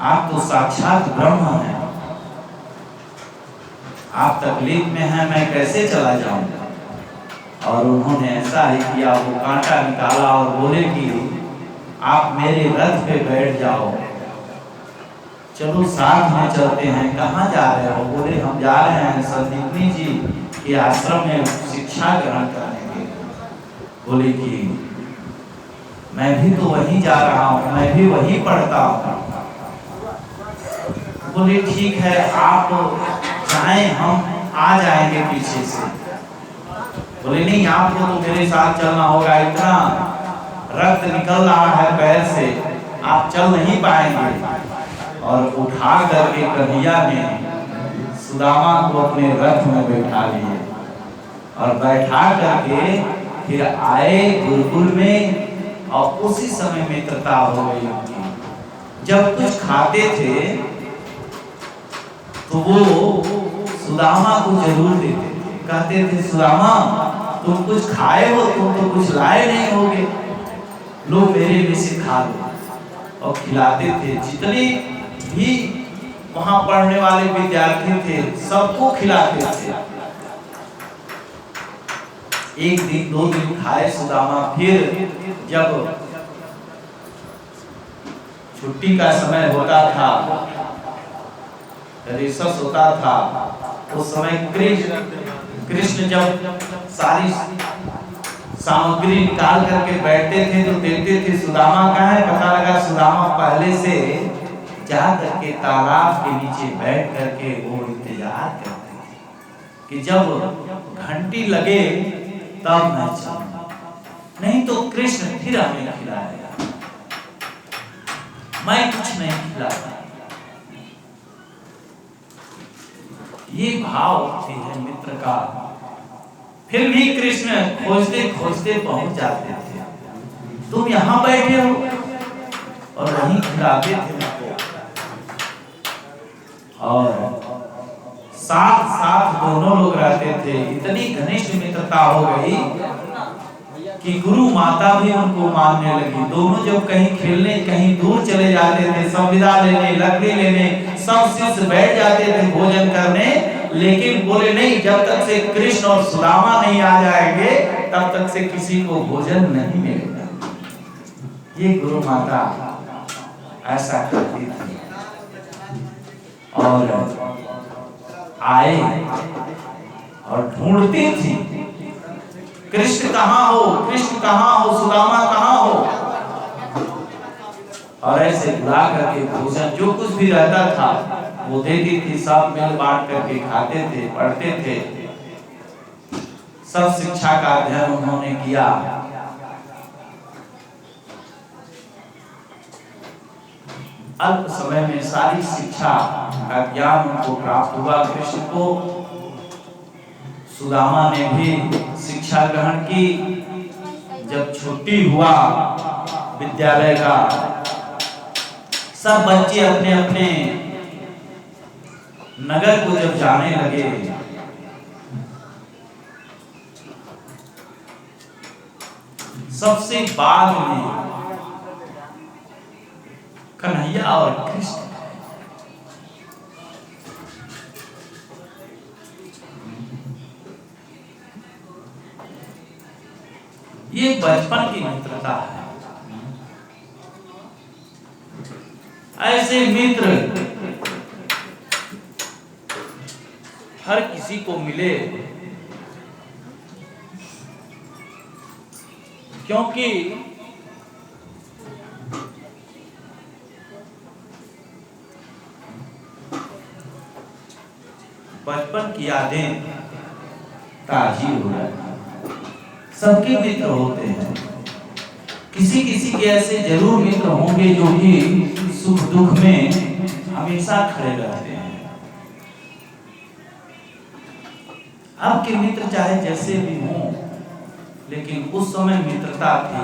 आप तो साक्षात ब्रह्म हैं, आप तकलीफ में हैं, मैं कैसे चला जाऊंगा। और उन्होंने ऐसा ही किया, वो कांटा निकाला और बोले कि आप मेरे रथ पे बैठ जाओ, चलो साथ में चलते हैं। कहाँ जा रहे हो? बोले हम जा रहे हैं संदीपनी जी के आश्रम में शिक्षा ग्रहण करने के लिए। बोले कि मैं भी तो वहीं जा रहा हूँ, मैं भी वहीं पढ़ता हूँ। बोले ठीक है, आप चाहें हम आ जाएंगे पीछे से। बोले नहीं, आपको तो मेरे साथ चलना होगा, इतना रक्त निकल रहा है पैर से, आप चल नहीं पाएंगे। और उठा करके कन्हैया ने सुदामा को अपने रथ में बैठा लिए और बैठा करके फिर आए गुरुकुल में। और उसी समय मित्रता हो गई उनकी। जब कुछ खाते थे तो वो सुदामा को जरूर देते थे, कहते थे सुदामा तुम कुछ खाए हो, तुम तो कुछ लाए नहीं होगे, लो मेरे में से खा लो। और खिलाते थे, जितने भी वहां पढ़ने वाले विद्यार्थी थे सबको खिलाते थे। एक दिन दो दिन खाए सुदामा, फिर जब छुट्टी का समय होता था, रिसेस होता था, उस समय कृष्ण जब सारी सामग्री निकाल करके बैठते थे तो देखते थे सुदामा कहाँ है। पता लगा सुदामा पहले से जा करके तालाब के नीचे बैठ करके वो इंतजार करते थे कि जब घंटी लगे तब मैं चलूं, नहीं तो कृष्ण फिर हमें खिलाएगा, मैं कुछ नहीं खिलाता। ये भाव होती है मित्र का। फिर भी कृष्ण खोजते खोजते पहुंच जाते थे, तुम यहाँ बैठे हो, और वहीं खिलाते थे उनको। और साथ साथ दोनों लोग रहते थे, इतनी घनिष्ठ मित्रता हो गई कि गुरु माता भी उनको मानने लगी। दोनों जब कहीं खेलने कहीं दूर चले जाते थे, संविदा लेने, लकड़ी लेने, सब शिष्य बैठ जाते थे भोजन करने, लेकिन बोले नहीं, जब तक से कृष्ण और सुदामा नहीं आ जाएंगे तब तक से किसी को भोजन नहीं मिलेगा। ये गुरु माता ऐसा करती थी। और आए और ढूंढती थी, कृष्ण कहाँ हो, कृष्ण कहाँ हो, सुदामा कहाँ हो। और ऐसे बुला करके भोजन जो कुछ भी रहता था वो देती थी, सब मिल बांट करके खाते थे, पढ़ते थे। सब शिक्षा का अध्ययन उन्होंने किया। अल्प समय में सारी शिक्षा का ज्ञान उनको प्राप्त हुआ। कृष्ण को सुदामा ने भी शिक्षा ग्रहण की। जब छुट्टी हुआ विद्यालय का, सब बच्चे अपने अपने नगर को जब जाने लगे, सबसे बाद में कन्हैया और कृष्ण। ये बचपन की मित्रता है। ऐसे मित्र हर किसी को मिले, क्योंकि बचपन की यादें ताजी हो जाती। सबके मित्र होते हैं, किसी किसी के ऐसे जरूर मित्र होंगे जो कि सुख दुख में हमेशा खड़े रहते हैं। आपके मित्र चाहे जैसे भी हों, लेकिन उस समय मित्रता थी।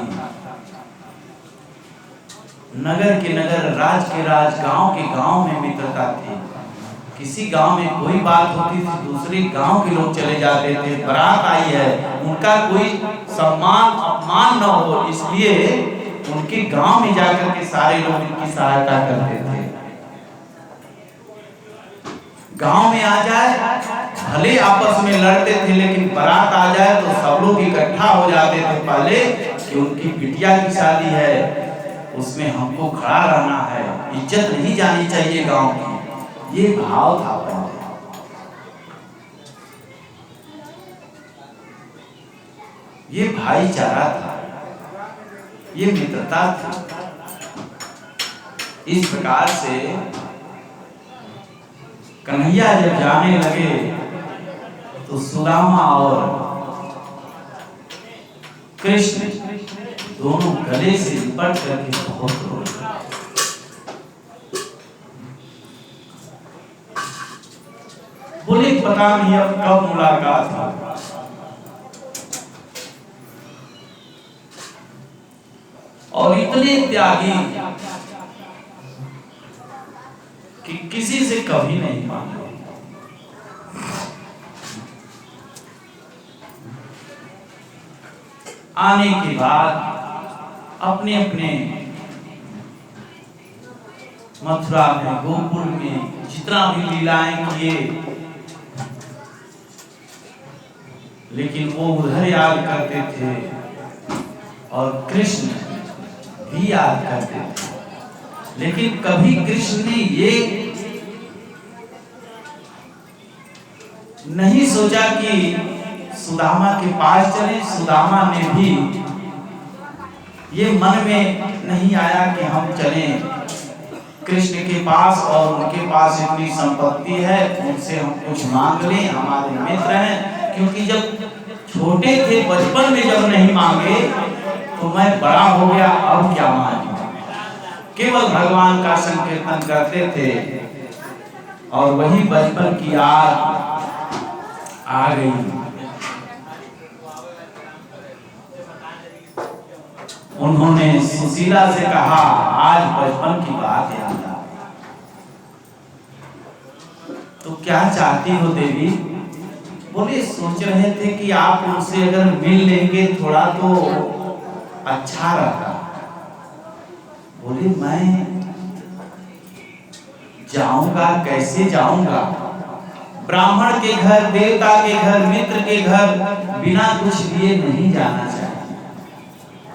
नगर के नगर, राज के राज, गांव के गांव में मित्रता थी। किसी गांव में कोई बात होती थी, दूसरे गांव के लोग चले जाते थे। बारात आई है, उनका कोई सम्मान अपमान न हो, इसलिए उनके गांव में जाकर के सारे लोग उनकी सहायता करते थे। गांव में आ जाए, भले आपस में लड़ते थे लेकिन बारात आ जाए तो सब लोग इकट्ठा हो जाते थे पहले कि उनकी बिटिया की शादी है, उसमें हमको खड़ा रहना है, इज्जत नहीं जानी चाहिए गांव की। ये भाव था पहले। ये भाईचारा था, ये मित्रता थी। इस प्रकार से कन्हैया जब जाने लगे तो सुदामा और कृष्ण दोनों गले से लिपट करके बहुत रोए। बोले पता नहीं अब कब मुलाकात हो। और इतने त्यागी कि किसी से कभी नहीं मांगे। आने के बाद अपने अपने मथुरा में, गोकुल में जितना भी लीलाएं किए, लेकिन वो उधर याद करते थे और कृष्ण भी याद करते थे। लेकिन कभी कृष्ण ने ये नहीं सोचा कि सुदामा के पास चले। सुदामा ने भी ये मन में नहीं आया कि हम चलें कृष्ण के पास और उनके पास इतनी संपत्ति है, उनसे हम कुछ मांग लें, हमारे मित्र हैं। क्योंकि जब छोटे थे, बचपन में जब नहीं मांगे तो मैं बड़ा हो गया, अब क्या मांगे। केवल भगवान का संकीर्तन करते थे और वही बचपन की याद आ गई। उन्होंने सुशीला से कहा, आज बचपन की बात याद आ गई। तो क्या चाहती हो देवी? बोले सोच रहे थे कि आप उनसे अगर मिल लेंगे थोड़ा तो अच्छा रहता। बोले मैं जाऊंगा, कैसे जाऊंगा? ब्राह्मण के घर, देवता के घर, मित्र के घर बिना कुछ लिए नहीं जाना चाहिए।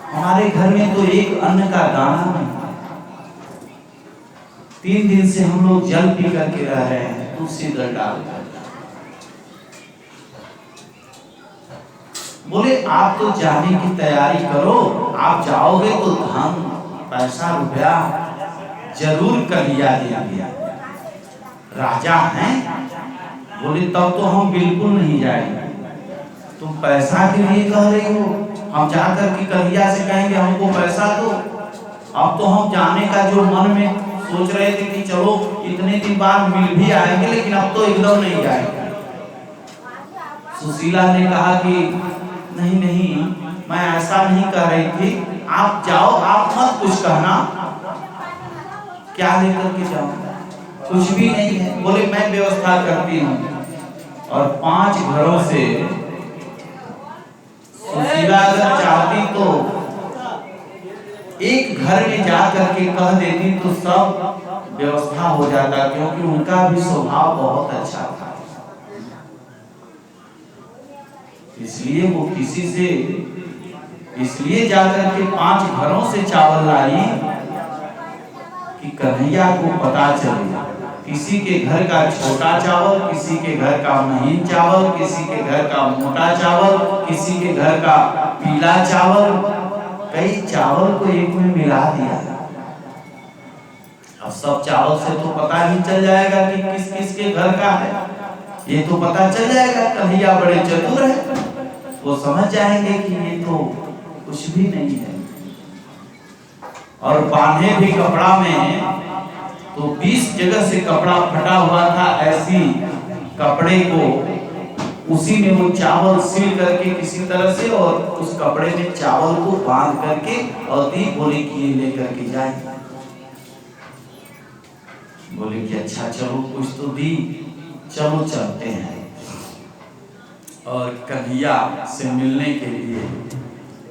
हमारे घर में तो एक अन्न का दाना नहीं। 3 दिन से हम लोग जल पी करके रह रहे हैं, तुलसी दल डालकर। बोले आप तो जाने की तैयारी करो, आप जाओगे तो धन पैसा रुपया जरूर कन्हैया देंगे, राजा हैं। बोले तब तो हम बिल्कुल नहीं जाएंगे। तुम पैसा के लिए कह रही हो? हम जाकर के कन्हैया से कहेंगे हमको पैसा दो। अब तो हम जाने का जो मन में सोच रहे थे कि चलो इतने दिन बाद मिल भी आएंगे, लेकिन अब तो एकदम नहीं जाएंगे। सुशीला ने कहा कि नहीं नहीं, मैं ऐसा नहीं कह रही थी, आप जाओ, आप मत कुछ कहना। क्या लेकर के जाऊं? कुछ भी नहीं है। बोले मैं व्यवस्था करती हूँ। और 5 घरों से सुशीला अगर चाहती तो एक घर में जा करके कह देती तो सब व्यवस्था हो जाता, क्योंकि उनका भी स्वभाव बहुत अच्छा था। इसलिए वो किसी से इसलिए जाकर के 5 घरों से चावल लाई कि कन्हैया को पता चले। किसी के घर का छोटा चावल, किसी के घर का महीन चावल, किसी के घर का मोटा चावल, किसी के घर का पीला चावल, कई चावल को एक में मिला दिया। अब सब चावल से तो पता ही चल जाएगा कि किस किस के घर का है। ये तो पता चल जाएगा। कन्हैया बड़े चतुर है, वो समझ जाएंगे कि ये तो कुछ भी नहीं है। और बांधे भी कपड़ा में तो 20 जगह से कपड़ा फटा हुआ था। ऐसी कपड़े को उसी में वो चावल सिल करके किसी तरह से, और उस कपड़े में चावल को बांध करके और दी। बोले कि ये लेकर के जाए। बोले कि अच्छा चलो, कुछ तो दी, चलो चलते हैं। और कन्हैया से मिलने के लिए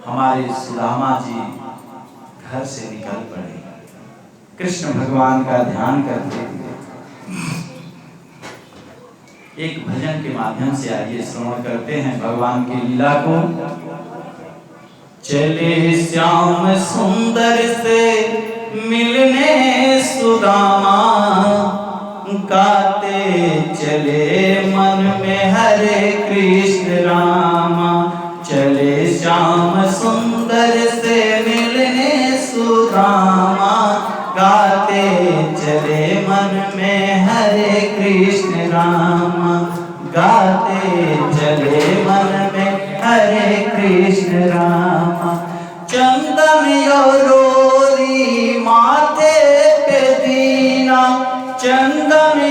हमारे सुदामा जी घर से निकल पड़े। कृष्ण भगवान का ध्यान करते हुए एक भजन के माध्यम से आइए श्रवण करते हैं भगवान की लीला को। चले श्याम सुंदर से मिलने सुदामा, गाते चले मन में हरे कृष्ण रामा। चले श्याम सुंदर से मिलने सुदामा, गाते चले मन में हरे कृष्ण रामा। गाते चले मन में हरे कृष्ण रामा। चंदन रोरी माथे पे दीना, चंदन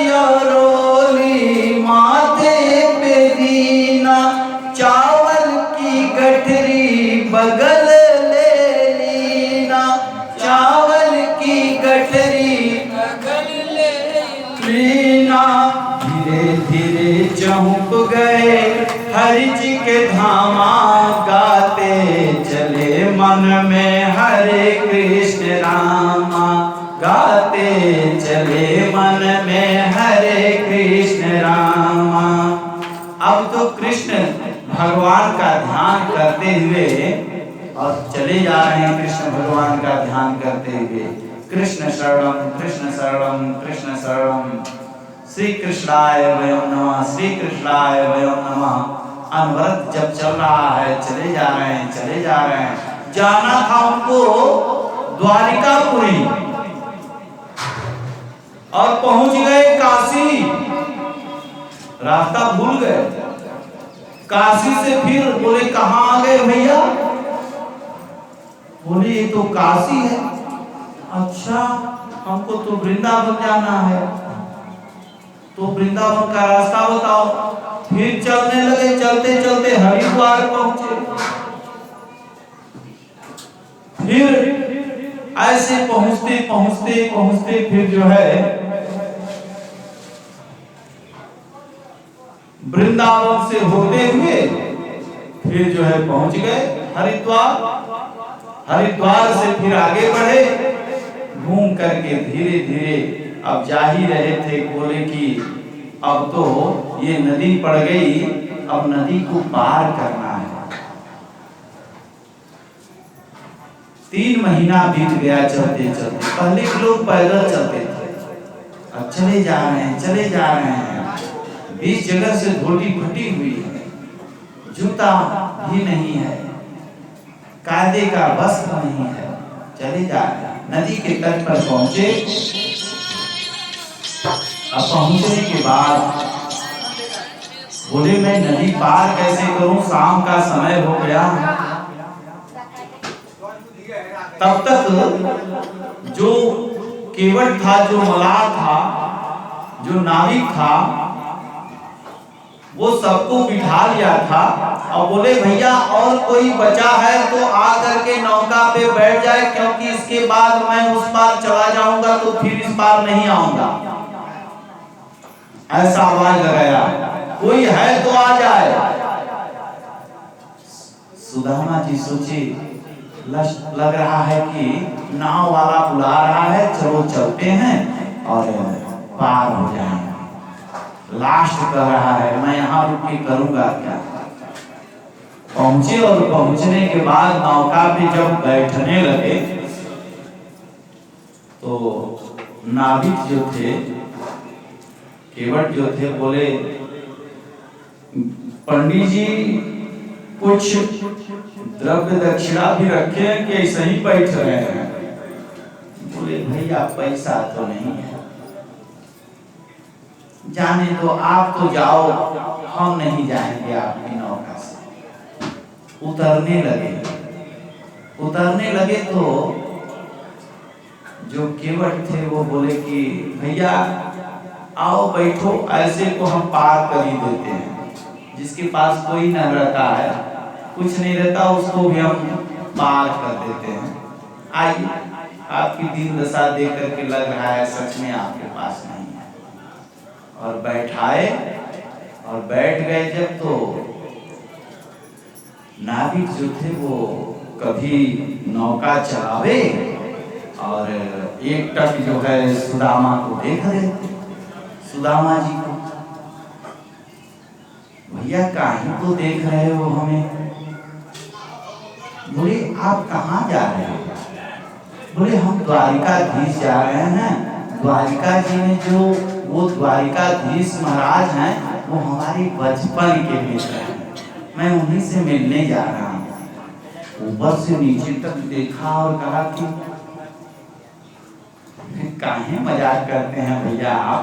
रोली माथे पे दीना। चावल की गठरी बगल ले लीना, चावल की गठरी बगल ले लीना। धीरे धीरे चौंक गए हरि जी के धामा, गाते चले मन में हरे कृष्ण रामा। गाते चले मन में हरे कृष्ण रामा। अब तो कृष्ण भगवान का ध्यान करते हुए और चले जा रहे हैं, कृष्ण भगवान का ध्यान करते हुए। कृष्ण शरणम कृष्ण शरणम कृष्ण शरणम, श्री कृष्णाय वयम नमः, श्री कृष्णाय वयम नमः। अनवरत जब चल रहा है, चले जा रहे हैं, चले जा रहे हैं। जाना था उनको द्वारिकापुरी और पहुंच गए काशी, रास्ता भूल गए। काशी से फिर बोले कहां आ गए भैया? बोले ये तो काशी है। अच्छा, हमको तो वृंदावन जाना है, तो वृंदावन का रास्ता बताओ। फिर चलने लगे, चलते चलते हरिद्वार पहुंचे। फिर ऐसे पहुंचते पहुंचते पहुंचते फिर जो है वृंदावन से होते हुए फिर जो है पहुंच गए हरिद्वार। हरिद्वार से फिर आगे बढ़े, घूम करके धीरे धीरे अब जा ही रहे थे। बोले कि अब तो ये नदी पड़ गई, अब नदी को पार करना है। 3 महीना बीत गया चलते चलते। पहले के लोग पैदल चलते थे, अब चले जा रहे हैं, चले जा रहे हैं। 20 जगह से धूली फटी हुई है, जूता भी नहीं है, कायदे का वस्त्र नहीं है, चले जा रहे हैं। नदी के तट पर पहुंचे। अब पहुंचने के बाद बोले मैं नदी पार कैसे करूं, शाम का समय हो गया। तब तक जो केवट था, जो मलाह था, जो नाविक था, वो सबको बिठा लिया था और बोले भैया और कोई बचा है तो आ करके नौका पे बैठ जाए, क्योंकि इसके बाद मैं उस पार चला जाऊंगा तो फिर इस पार नहीं आऊंगा। ऐसा आवाज लगाया, कोई है तो आ जाए। सुदामा जी सोचे लग रहा है कि नाव वाला बुला रहा है, चलो चलते हैं और पार हो जाएंगे। लास्ट कर रहा है, मैं यहाँ रुक के करूंगा क्या। पहुंचे और पहुंचने के बाद नौका पे जब बैठने लगे तो नाविक जो थे, केवट जो थे, बोले पंडित जी कुछ द्रव्य दक्षिणा भी रखे हैं कि ऐसे ही बैठ रहे हैं? बोले भैया पैसा तो नहीं है, जाने दो, आप तो जाओ, हम नहीं जाएंगे आपकी नौका से। उतरने लगे तो जो केवट थे वो बोले कि भैया आओ बैठो, ऐसे को हम पार कर ही देते हैं। जिसके पास कोई न रहता है, कुछ नहीं रहता, उसको भी हम पार कर देते हैं। आइए, आपकी दीन दशा देख करके लग रहा है सच में आपके पास नहीं है। और बैठाए और बैठ गए जब, तो नाविक जो थे वो कभी नौका चलावे और एक टक जो है सुदामा को देख रहे थे, सुदामा जी को। भैया काहे को देख रहे हो हमें? बोले आप कहाँ जा रहे हो? बोले हम द्वारिकाधीश जा रहे हैं। द्वारिका जी में जो वो द्वारिकाधीश महाराज हैं वो हमारी बचपन के मित्र हैं, मैं उन्हीं से मिलने जा रहा हूँ। ऊपर से नीचे तक देखा और कहा कि काहे मजाक करते हैं भैया आप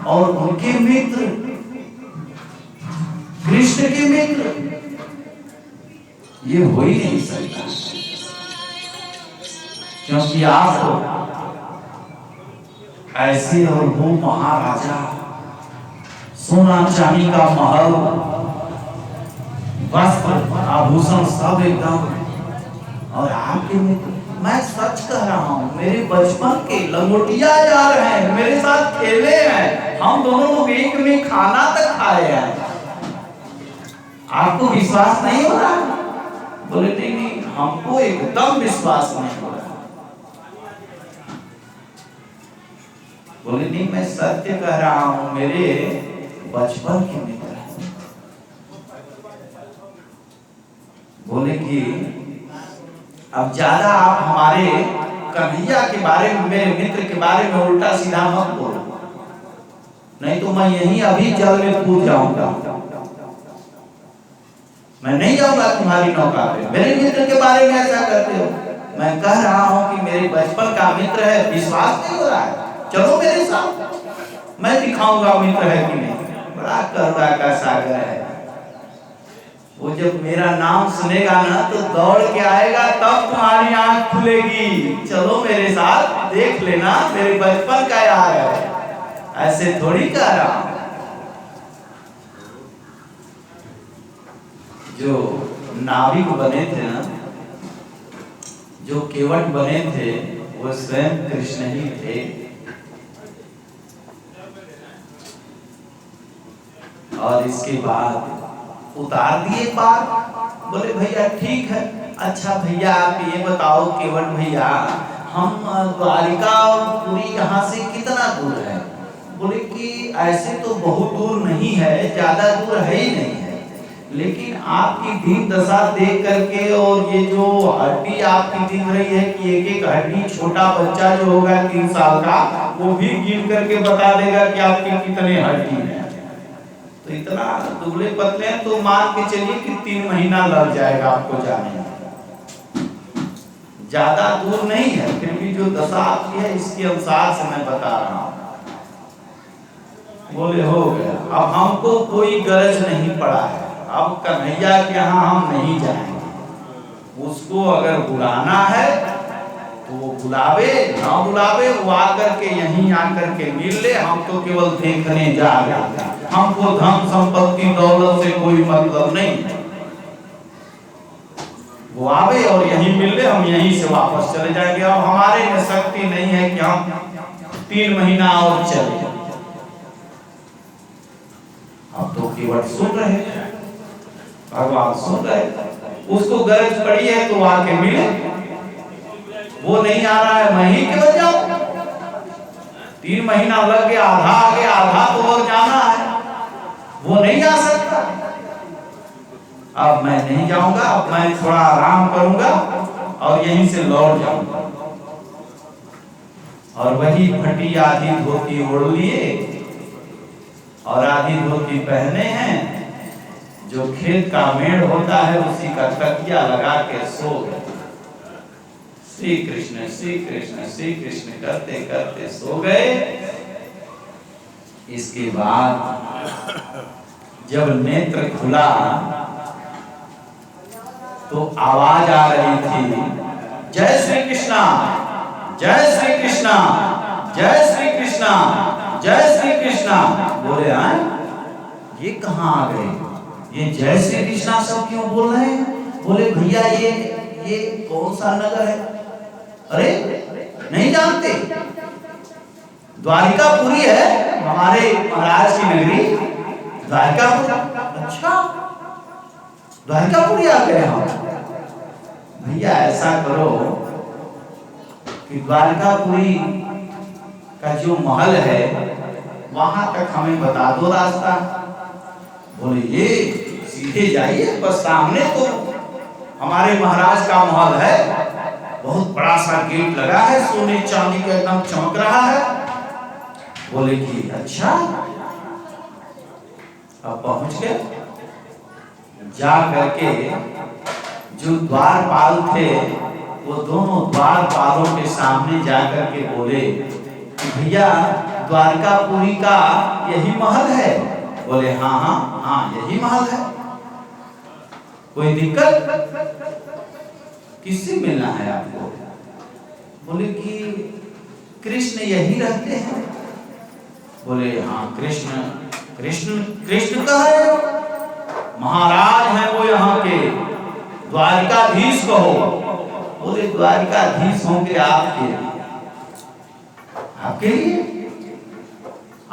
और उनके मित्र, कृष्ण के मित्र, ये हो ही नहीं सकता, क्योंकि आप ऐसे और वो महाराजा, सोना चांदी का महल, वस्त्र आभूषण सब एकदम, और आपके मित्र, मैं सच कह रहा हूँ, मेरे बचपन के लंगोटिया यार हैं, मेरे साथ खेले हैं, हम दोनों लोग एक में खाना तक खाए हैं। आपको विश्वास नहीं हो रहा? बोले नहीं, हमको एकदम विश्वास नहीं हो रहा। बोले नहीं, मैं सत्य कह रहा हूँ, मेरे बचपन के मित्र हैं। बोले कि अब ज्यादा आप हमारे कन्हैया के बारे में, मेरे मित्र के बारे में उल्टा सीधा मत बोलो, नहीं तो मैं यहीं अभी जल में कूद जाऊंगा, मैं नहीं जाऊंगा तुम्हारी नौका पे। मेरे मित्र के बारे में ऐसा करते हो? मैं कह रहा हूं कि मेरे बचपन का मित्र है, विश्वास नहीं हो रहा है, चलो मेरे साथ, मैं दिखाऊंगा मित्र है कि नहीं। बड़ा करुणा का सागर है वो, जब मेरा नाम सुनेगा ना तो दौड़ के आएगा, तब तुम्हारी आंख खुलेगी, चलो मेरे साथ, देख लेना मेरे बचपन का यार है। ऐसे थोड़ी कह रहा हूं। जो नाविक बने थे ना, जो केवट बने थे, वो स्वयं कृष्ण ही थे। और इसके बाद उतार दिए पार। बोले भैया ठीक है, अच्छा भैया आप ये बताओ केवट भैया, हम द्वारिकापुरी यहाँ से कितना दूर है? बोले कि ऐसे तो बहुत दूर नहीं है, ज्यादा दूर है ही नहीं है, लेकिन आपकी दीन दशा देख करके और ये जो हड्डी आपकी दिख रही है कि एक एक हड्डी, छोटा बच्चा जो होगा 3 साल का, वो भी गिन करके बता देगा कि आपके कितने हड्डी हैं। तो इतना दुबले पतले हैं तो मान के चलिए कि 3 महीना लग जाएगा आपको जाने में, ज्यादा दूर नहीं है, फिर भी जो दशा आपकी है इसके अनुसार से मैं बता रहा हूँ। बोले हो गया, अब हमको कोई गरज नहीं पड़ा है, अब कन्हैया के यहाँ हम नहीं जाएंगे, उसको अगर बुलाना है तो वो बुलावे, ना बुलावे वो आकर के यहीं आकर के मिल ले, हम तो केवल देखने जा रहे हैं, हमको धन संपत्ति दौलत से कोई मतलब नहीं। वो आवे और यहीं मिल ले, हम यहीं से वापस चले जाएंगे। अब हमारे में शक्ति नहीं है कि हम 3 महीना और चले। अब तो केवल सुन रहे, भगवान सुन रहे, उसको गरज पड़ी है तो आके मिले, वो नहीं आ रहा है, मैं ही क्यों जाऊं? 3 महीना लग गया, आधा आ गया, आधा तो और जाना है, वो नहीं आ सकता। अब मैं नहीं जाऊंगा, अब मैं थोड़ा आराम करूंगा और यहीं से लौट जाऊंगा। और वही फटी आधी धोती ओढ़ लिए और आधी धोती पहने हैं, जो खेत का मेड़ होता है उसी का तकिया लगा के सो गए। श्री कृष्ण श्री कृष्ण श्री कृष्ण करते करते सो गए। इसके बाद जब नेत्र खुला तो आवाज आ रही थी, जय श्री कृष्णा, जय श्री कृष्णा, जय श्री कृष्णा, जय श्री कृष्णा। बोले हाँ, ये कहाँ आ गए, ये जय श्री कृष्णा सब क्यों बोल रहे हैं? बोले भैया ये कौन सा नगर है? अरे नहीं जानते, द्वारिकापुरी है हमारे महाराज की नगरी, द्वारिकापुरी। अच्छा द्वारिकापुरी आ गए हम। भैया ऐसा करो कि द्वारिकापुरी का जो महल है वहां तक हमें बता दो रास्ता। बोले ये सीधे जाइए, बस सामने तो हमारे महाराज का महल है, बहुत बड़ा सा गेट लगा है, सोने चांदी का एकदम चमक रहा है। बोले कि अच्छा। अब पहुंच गए, जा करके जो द्वारपाल थे वो दोनों द्वारपालों के सामने जाकर के बोले कि भैया द्वारकापुरी का यही महल है? बोले हाँ हाँ हाँ यही महल है। कोई दिक्कत? किससे मिलना है आपको? बोले कि कृष्ण यही रहते हैं। बोले हाँ कृष्ण कृष्ण कृष्ण का है, महाराज हैं वो यहाँ के, द्वारिकाधीश कहो। बोले द्वारिकाधीश होंगे आपके लिए,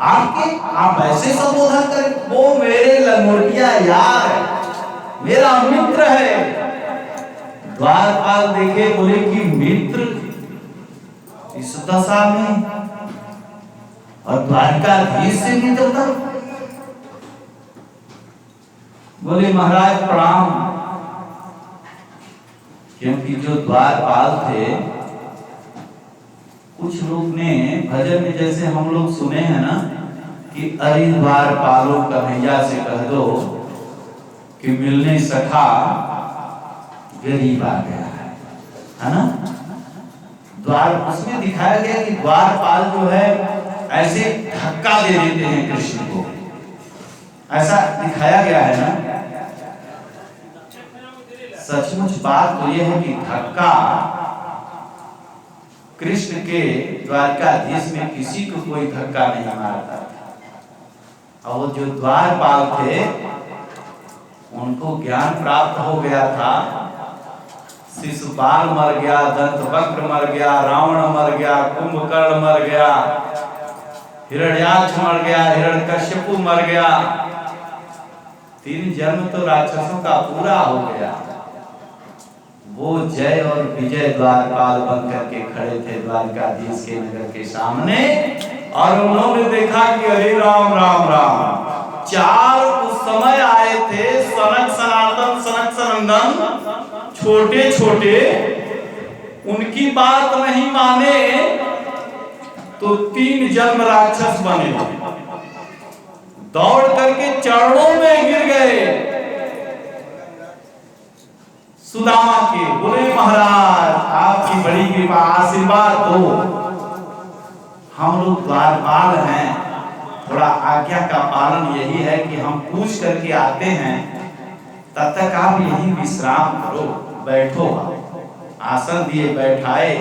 आपके आप ऐसे संबोधन करें? वो मेरे लंगोटिया यार है, मेरा मित्र है। द्वारपाल देखे, बोले कि मित्र इस दशा में और द्वारकाधीश से मित्रता? बोले महाराज प्रणाम। क्योंकि जो द्वारपाल थे, कुछ लोग ने भजन में जैसे हम लोग सुने हैं ना कि अरे द्वारपालों कन्हैया से कह दो कि मिलने सखा गरीब आ गया है ना। द्वार उसमें दिखाया गया कि द्वारपाल जो है ऐसे धक्का दे देते हैं कृष्ण को, ऐसा दिखाया गया है ना। सचमुच बात तो यह है कि धक्का कृष्ण के द्वारकाधीश में किसी को कोई धक्का नहीं मारता था। और वो जो द्वारपाल थे उनको ज्ञान प्राप्त हो गया था। शिशुपाल मर गया, दंतवक्र मर गया, रावण मर गया, कुंभकर्ण मर गया, हिरण्याक्ष मर गया, हिरण्यकश्यप मर गया। 3 जन्म तो राक्षसों का पूरा हो गया। वो जय और विजय द्वारपाल बन करके खड़े थे द्वारकाधीश के नगर के सामने, और उन्होंने देखा कि अरे राम राम राम, 4 उस समय आए थे, सनक सनातन सनक सनंदन, छोटे छोटे, उनकी बात नहीं माने तो 3 जन्म राक्षस बने, दौड़ करके चरणों में गिर गए सुदामा के। बोले महाराज आपकी बड़ी कृपा, आशीर्वाद दो, हम लोग द्वारपाल हैं, थोड़ा आज्ञा का पालन यही है कि हम पूछ करके आते हैं, तब तक आप यहीं विश्राम करो, बैठो। आसन दिए, बैठाए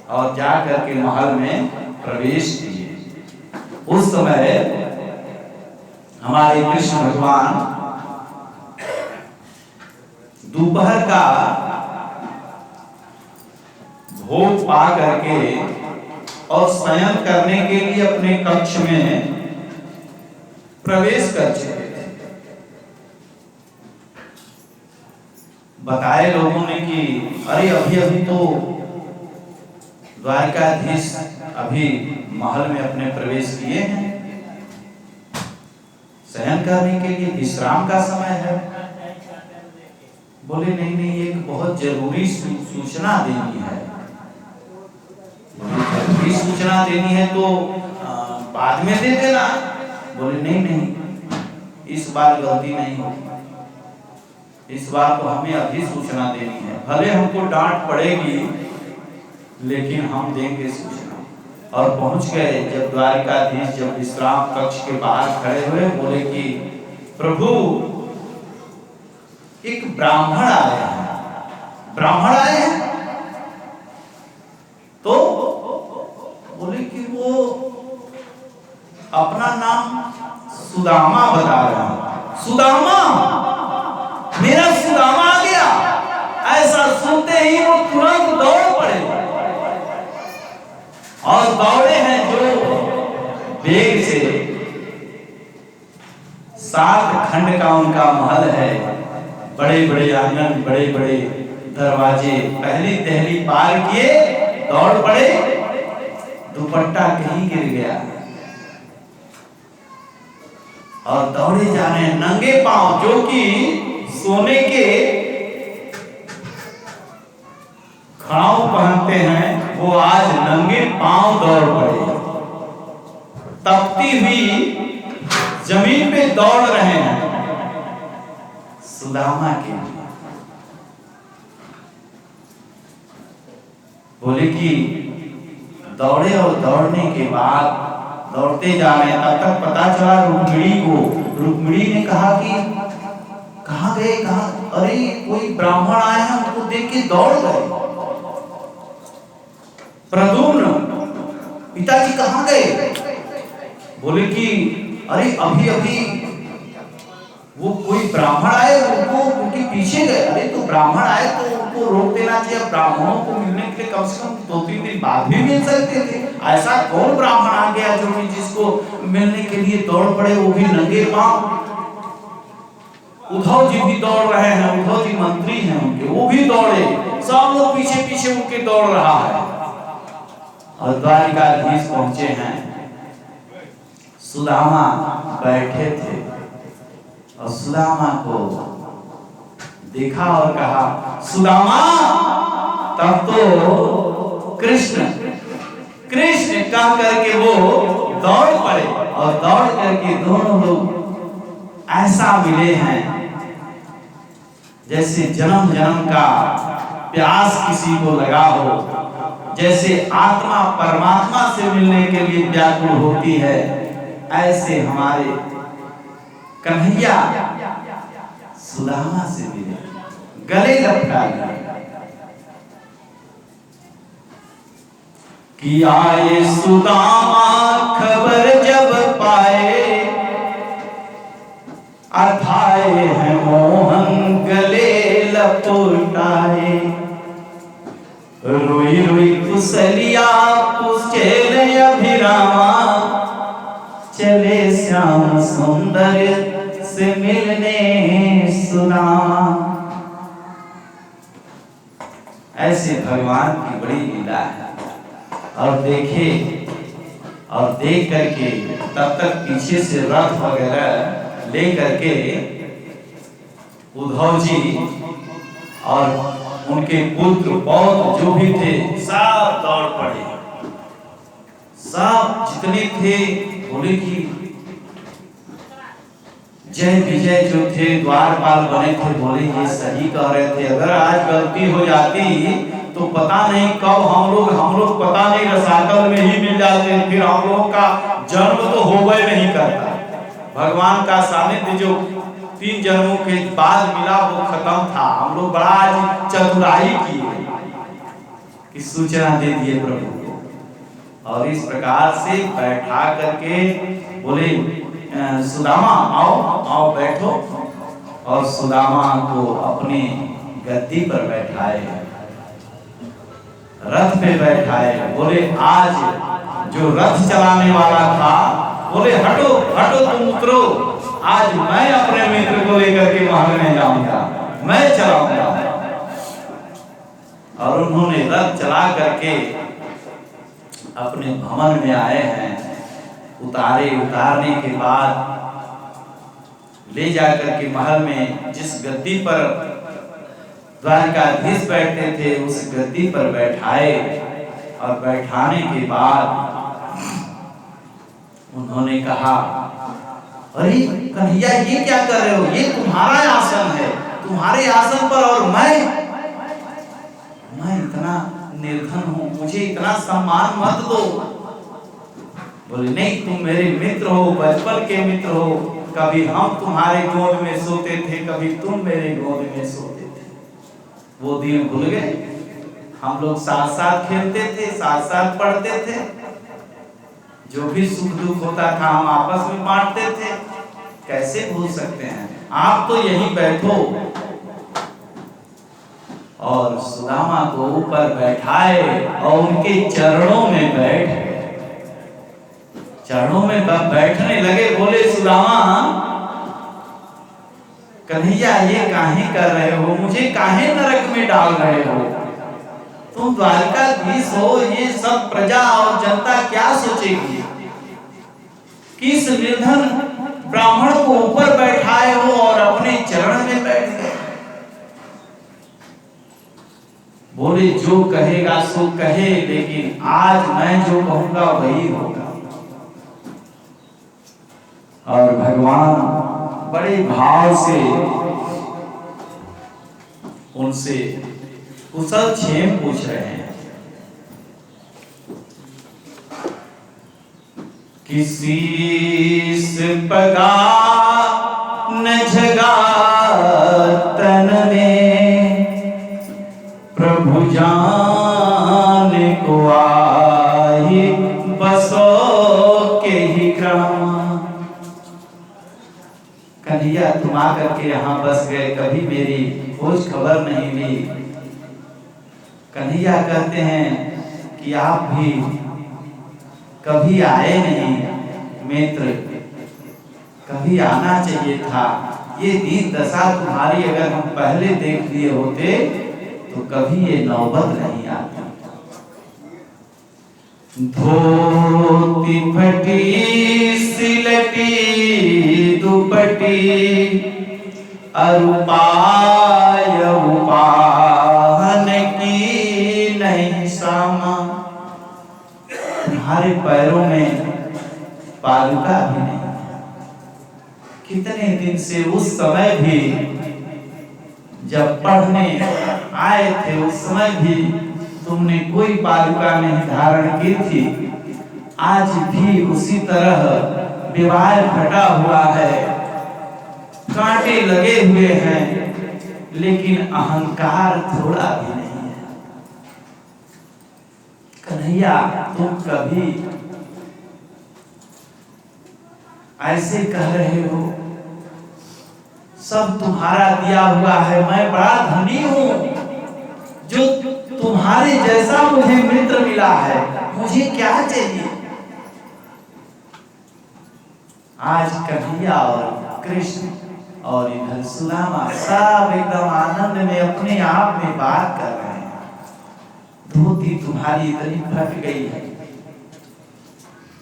और जा करके महल में प्रवेश किए। उस समय हमारे कृष्ण भगवान दोपहर का भोग पा करके और शयन करने के लिए अपने कक्ष में प्रवेश कर चुके थे। बताए लोगों ने कि अरे अभी अभी तो द्वारकाधीश अभी महल में अपने प्रवेश किए हैं, शयन करने के लिए विश्राम का समय है। बोले नहीं नहीं, एक बहुत जरूरी सूचना देनी है। जरूरी सूचना देनी है तो बाद में दे देना। बोले नहीं नहीं, इस बार गलती नहीं होगी, इस बार तो हमें अभी सूचना देनी है, भले हमको डांट पड़ेगी लेकिन हम देंगे सूचना। और पहुंच गए। जब द्वारकाधीश जब विश्राम कक्ष के बाहर खड़े हुए, बोले कि प्रभु एक ब्राह्मण आया है। ब्राह्मण आए हैं तो बोले कि वो अपना नाम सुदामा बता रहा है। सुदामा, मेरा सुदामा आ गया। ऐसा सुनते ही वो तुरंत दौड़ पड़े और दौड़े हैं जो वेग से। 7 खंड का उनका महल है, बड़े बड़े आंगन, बड़े बड़े दरवाजे, पहली दहली पार किए, दौड़ पड़े, दुपट्टा कहीं गिर गया। और दौड़े जा रहे हैं नंगे पांव, जो कि सोने के खड़ाऊ पहनते हैं, वो आज नंगे पांव दौड़ पड़े। तपती हुई जमीन पे दौड़ रहे हैं सुदामा के लिए। बोले कि दौड़े और दौड़ने के बाद दौड़ते जा रहे हैं, तब तक पता चला रुक्मिणी को। रुक्मिणी ने कहा कि कहाँ गए, कहाँ, अरे कोई ब्राह्मण आए हैं, उनको देख के दौड़ गए। प्रद्युम्न पिताजी कहाँ गए? बोले कि अरे अभी अभी वो कोई ब्राह्मण आए, उनको उनके पीछे गए। अरे तो ब्राह्मण आए तो उनको रोक देना चाहिए, ब्राह्मणों को मिलने के लिए कम से कम 2-3 दिन बाद भी मिल सकते थे। ऐसा कौन ब्राह्मण आ गया जो कि जिसको मिलने के लिए दौड़ पड़े, वो भी नंगे पांव। उद्धव जी भी दौड़ रहे हैं, उद्धव जी मंत्री हैं उनके, वो भी दौड़े, सब लोग पीछे पीछे उनके दौड़ रहा है। और द्वारिकाधीश पहुंचे हैं, सुदामा बैठे थे और सुदामा को देखा और कहा सुदामा। तब तो कृष्ण कृष्ण कह करके वो दौड़ पड़े और दौड़ करके दोनों लोग ऐसा मिले हैं जैसे जन्म जन्म का प्यास किसी को लगा हो, जैसे आत्मा परमात्मा से मिलने के लिए व्याकुल होती है, ऐसे हमारे कन्हैया सुदामा से मिले, गले लपटा लिया कि आए सुदामा खबर जब पाए, अथाए हैं मोहन गले लपटाए। रोई रोई कुशलिया पूछे अभिरामा, चले श्याम सुंदर से मिलने सुदामा। ऐसे भगवान की बड़ी लीला है। और देखे और देख करके तब तक पीछे से रथ वगैरह ले करके उद्धव जी और उनके पुत्र पौत्र जो भी थे सब दौड़ पड़े, सब जितने थे। बोले कि जय विजय जो थे द्वारपाल बने थे, बोले ये सही कह रहे थे, अगर आज गलती हो जाती तो पता नहीं कब हम लोग पता नहीं रसातल में ही मिल जाते, फिर हम लोग का जन्म तो होवे नहीं करता। भगवान का सानिध्य जो 3 जन्मों के बाद मिला वो खत्म था। हम लोग बड़ा आज चतुराई किए कि सूचना दे दिए प्रभु को, और इस प्रकार से बैठा करके बोले सुदामा आओ आओ बैठो, और सुदामा को अपने गद्दी पर बैठाए, रथ पे बैठाए। बोले आज जो रथ चलाने वाला था, बोले हटो हटो तुम उतरो, आज मैं अपने मित्र को लेकर के महल में जाऊंगा, मैं चलाऊंगा। और उन्होंने रथ चला करके अपने भवन में आए हैं। उतारने के बाद ले जाकर के महल में जिस गद्दी पर द्वारकाधीश बैठते थे उस गद्दी पर बैठाए, और बैठाने के बाद उन्होंने कहा अरे कन्हैया ये क्या कर रहे हो, ये तुम्हारा आसन है, तुम्हारे आसन पर और मैं इतना निर्धन हूं, मुझे इतना सम्मान मत दो। बोले नहीं, तुम मेरे मित्र हो, बचपन के मित्र हो, कभी हम तुम्हारे गोद में सोते थे, कभी तुम मेरे गोद में सोते थे। वो दिन भूल गए? हम लोग साथ साथ खेलते थे, साथ साथ पढ़ते थे, जो भी सुख दुख होता था हम आपस में बांटते थे। कैसे भूल सकते हैं? आप तो यहीं बैठो। और सुदामा को ऊपर बैठाए और उनके चरणों में बैठ गए। चरणों में बैठने लगे। बोले सुदामा कन्हैया ये काहे कर रहे हो, मुझे काहे नरक में डाल रहे हो? तुम द्वारकाधीश हो, ये सब प्रजा और जनता क्या सोचेगी? किस निर्धन ब्राह्मण को ऊपर बैठाए हो और अपने चरण में बैठ गए। बोले जो कहेगा सो कहे, लेकिन आज मैं जो कहूंगा वही होगा। और भगवान बड़े भाव से उनसे कुशल क्षेम पूछ रहे हैं। किसी से पगा न झगा तन में, प्रभु जान को आही बसो के ही क्रम। कन्हैया तुम आकर के यहाँ बस गए, कभी मेरी खोज खबर नहीं ली। कन्हैया कहते हैं कि आप भी कभी आए नहीं मित्र, कभी आना चाहिए था। ये दीन दशा तुम्हारी अगर हम पहले देख लिए होते तो कभी ये नौबत नहीं आती। धोती फटी सिलटी दुपटी, अरुपाय उपाहन की नहीं सामा। तुम्हारे पैरों में पादुका भी नहीं। कितने दिन से उस समय भी जब पढ़ने आए थे, उस समय भी तुमने कोई पादुका नहीं धारण की थी। आज भी उसी तरह विवाह फटा हुआ है, कांटे लगे हुए हैं, लेकिन अहंकार थोड़ा भी नहीं है। कन्हैया तुम कभी ऐसे कह रहे हो, सब तुम्हारा दिया हुआ है, मैं बड़ा धनी हूं, जो तुम्हारे जैसा मुझे मित्र मिला है, मुझे क्या चाहिए। आज कन्हैया और कृष्ण और इधर सुदामा सब एकदम आनंद में अपने आप में बात कर रहे हैं। धोती तुम्हारी इतनी फट गई है,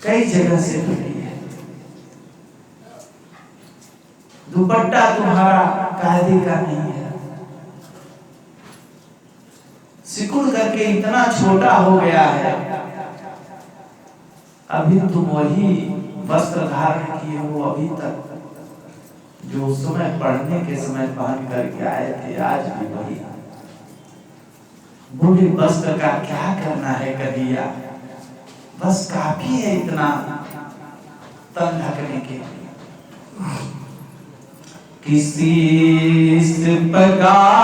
कई जगह से फटी है। दुपट्टा तुम्हारा कायदे का नहीं है, सिकुड़ करके इतना छोटा हो गया है। अभी तुम वही वस्त्र धारण किए हो, अभी तक जो उस समय पढ़ने के समय पहन करके आए थे, आज भी वही। बूढ़े वस्त्र का क्या करना है कन्हैया, बस काफी है इतना तन ढकने के लिए। किसी से पगा